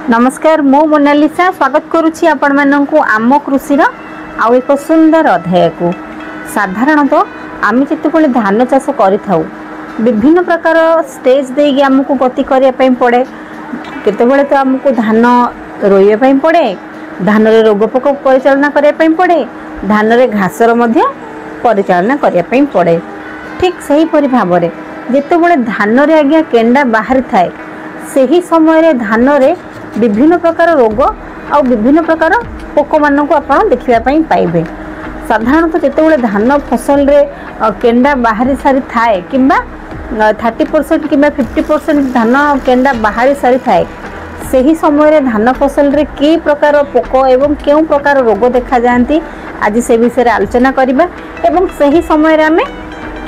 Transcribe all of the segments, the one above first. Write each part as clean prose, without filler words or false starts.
नमस्कार मो मोनालिसा स्वागत करुछि आपण माननकु आम कृषि आउ एक सुंदर अध्याय को। साधारणतः आम जितेबाला धान चाष करिथाउ विभिन्न प्रकार स्टेज देगी आमको गति करने पड़े। केतेबेले तो आमको धान रोइबा पड़े, धान रे रोग पोक परिचालना करने पड़े, धान रे घासर मध्य परिचालना करने पड़े। ठीक सही परि भाव में जितेबाला धान रे आज्ञा केंडा बाहरी थाए सही समय रे धान रे विभिन्न प्रकार रोग आ विभिन्न प्रकार पोक मान को आप देखा पाइबे। साधारणतः जितेबाला धान फसल रे केंडा बाहरी सारी थाए किंबा 30% कि 50% धान केंडा बाहरी सारी थाए सही समय रे धान फसल रे कि प्रकार पोक एवं केउ प्रकार रोग देखा जाती आज से विषय आलोचना करिबा एवं सही समय रे आमे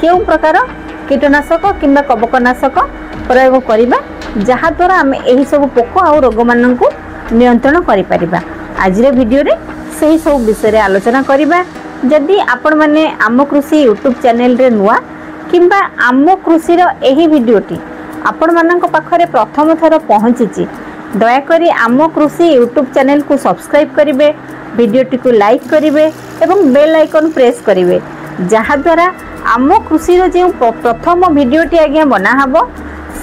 केउ प्रकार कीटनाशक किंबा कवकनाशक प्रयोग करिबा जहा द्वारा आमे एही सब पोक आ रोग मान को नियंत्रण करि परिबा। आज रे वीडियो रे सही सब विषय रे आलोचना करिबा। जदि आपण माने आम कृषि यूट्यूब चैनल रे नुआ किंबा आम कृषि रो एही वीडियोटी आपण मानक पाखरे प्रथम थर पहुँची दयाकोरी आम कृषि यूट्यूब चैनल को सब्सक्राइब करिवे, वीडियोटी को लाइक करिवे एवं बेल आइकन प्रेस करिवे जहा द्वारा आम कृषि रो जे प्रथम वीडियोटी आज्ञा बना हबो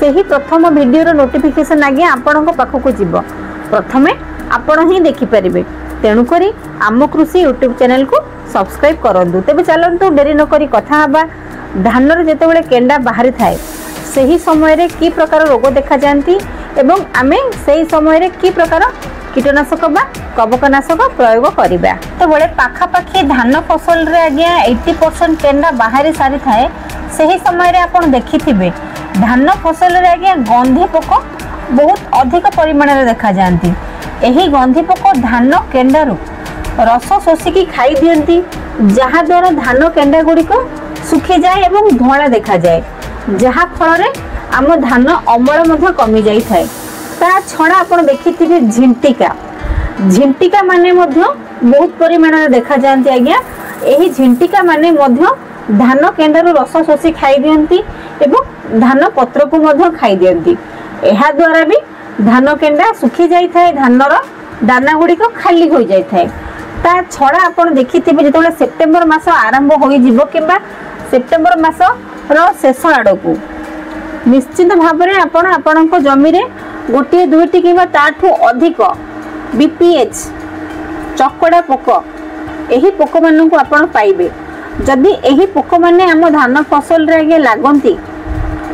सही प्रथम वीडियो रो नोटिफिकेशन आज्ञा आपणक पाखक जीव प्रथमे आपण ही देखि परिबे। तेणु करी आम कृषि यूट्यूब चैनल को सब्सक्राइब करंतु। तेबे चलंतु डेरी न करी कथा हबा धान रे जेतेबेले केंडा बाहरी थाए सही समय रे की प्रकार रोग देखा जाती एवं आमे सही समय रे की प्रकार कीटनाशक बा कवकनाशक प्रयोग करिबा। तो बळे पाखापाखी धान फसल रे आज्ञा 80% केंडा बाहरी सारी थाए सही समय रे आपण देखिथिबे धान फसल रे आज्ञा गंधी पोक बहुत अधिक परिमाण रे देखा जाती। एही गंधी पोक धान केंडारू रस शोषिकी खाई दियंती जहा द्वारा धान केंडा गुड़िक सुखी जाए एवं धला देखा जाए जहा फल रे आम धान अमल मध्य कमी जाई थाए। ता छड़ा आपण देखिथिबे झिंटिका झिंटिका माने मध्य बहुत परिमाण रे देखा जाती। आज्ञा एही झिंटिका माने मध्य धान केंडारू रस शोषी खाई दियंती एवं धान पत्र को मध्य खाई दियंती। एहा द्वारा भी धान केंडा सुखी जाई थाए, धानर दाना गुड़िक खाली हो जाई थाए। ता छड़ा आपण देखिथिबे जेतबेले सेप्टेम्बर मास आरंभ होई जिवो किंबा सेप्टेम्बर मास रो शेष आड़कू निश्चित भाव में आपण आपणक जमी रे गोटे दुईटी किंबा ताठू अधिक बीपीएच चकड़ा पोक एही पोक मान को आपण पाइबे। जदि एही पोक माने आम धान फसल रे आगे लागंती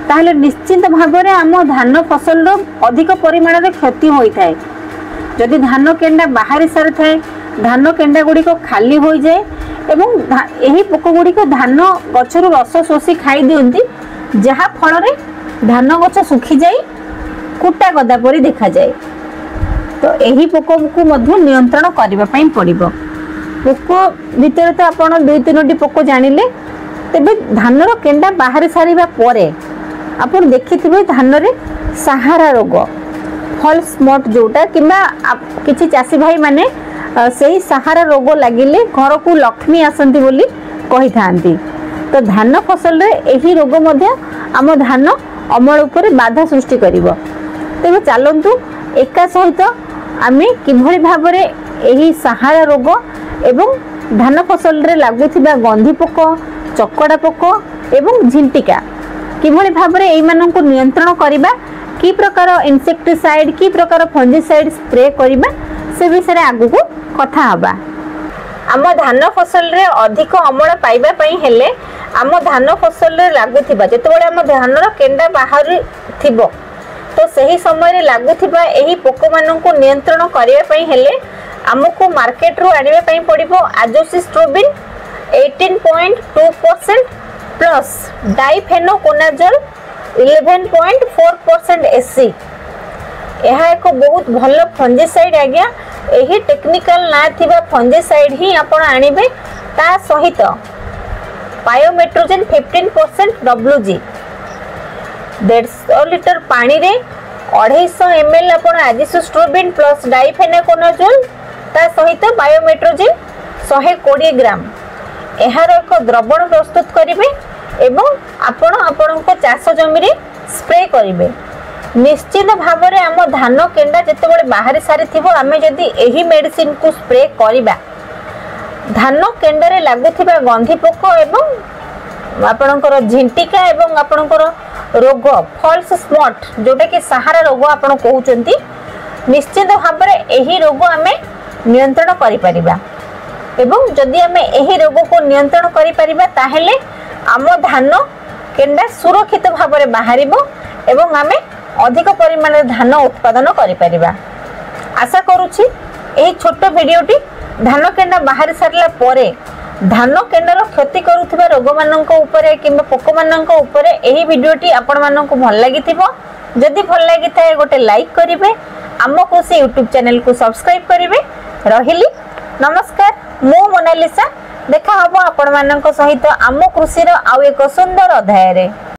ताहले निश्चित भाव में आम धान फसल रो अधिक परिमाण रे क्षति होई थाए। जदि धान केंडा बाहरी सारी थाए धान केंडा गुड़िक खाली हो जाए एवं यही पोक गुड़िक धान गचर रस शोषी खाई दियंती जहा फल रे धान गच सुखी जाए कुटा गदा परी देखा जाए। तो यही पोक को मध्य नियंत्रण करबा पई पड़िबो। पोक भितर तो आपण 2-3टी पोक जानिले तेबे धान रो केंडा बाहरी सारीबा परे आपण देखिथिबे धान रे सहारा रोग फॉल्स स्पॉट जोटा किंबा किछि चासी भाई माने सही सहारा रोग लगिले घर को लक्ष्मी आसंती बोली कही थांती। तो धान फसल रे एही रोग मध्य आम धान अमल उपरे बाधा सृष्टि करिवो। तेबे चलंतु एका सहित आमे किभଳି भाबरे एही सहारा रोग एवं धान फसल रे लागुथिबा गंधी पोक चकड़ा पोक एवं झिंटिका किभଳି भाबरे एई मानन को नियंत्रण करिबा की प्रकार इंसेक्टिसाइड की प्रकार फंजीसाइड स्प्रे करिबा से विषय आगु को कथा हबा। आम धान फसल रे अधिक अमल पाइबा पई हेले आम धान फसल रे लागुथिबा जेतेबेले आम धान रो केंडा बाहर थिबो तो सही समय रे लागुथिबा एही पोक मानन को नियंत्रण करिया पई हेले हमको मार्केट रो आनिबा पई पड़िबो आजोसिस्ट्रोबिन 18.2% प्लस डाइफेनोकोनाजोल 11.4% एससी। यह एक बहुत भल फंजीसाइड आज्ञा यही टेक्निकल ना थिबा फंजीसाइड ही आपण आनिबे ता सहित पायोमेट्रोजेन 15% डब्ल्यूजी 150 लिटर पानी रे 250 ml आपण आजोसिस्ट्रोबिन प्लस डाइफेनोकोनाजोल ता सहित बायोमेट्रोजेन 120 ग्राम एहार एक द्रवण प्रस्तुत करिवे एवं आपण आपणक चाष जमी रे स्प्रे करिवे। निश्चित भाव में आम धान केंडा जिते बाहरी सारी थी आम जदि यही मेडिसिन को स्प्रे करवा धान केंडारे लगुवा गंधी पोक एवं आपणकर झिंटिका एवं आपणकर रोग फॉल्स स्पॉट जोटा कि सहारा रोग आपण कहउचंती निश्चित भाव में यही रोग आम नियंत्रण करिपरिबा एवं जदि आम यही रोग को नियंत्रण करिपरिबा ताहेले आम धान केंडा सुरक्षित भाव में बाहरिबो एवं आम अधिक परिमाण धान उत्पादन करिपरिबा। आशा करूछि एही छोट वीडियोटी धान केंडा बाहरी सारला परे धान केंडार क्षति करुथिबा रोग मानक उपरे किंबा पोक मानक उपरे एही वीडियोटी आपण मानक भल लागिथिबो। जदि भल लागिथाय गोटे लाइक करिवे आम कृषि यूट्यूब चैनल को सब्सक्राइब करिवे। रहिली नमस्कार मु मोनालिसा देखा हबो आपण मानक सहित आम कृषि रो आउ एक सुंदर अध्याय रे।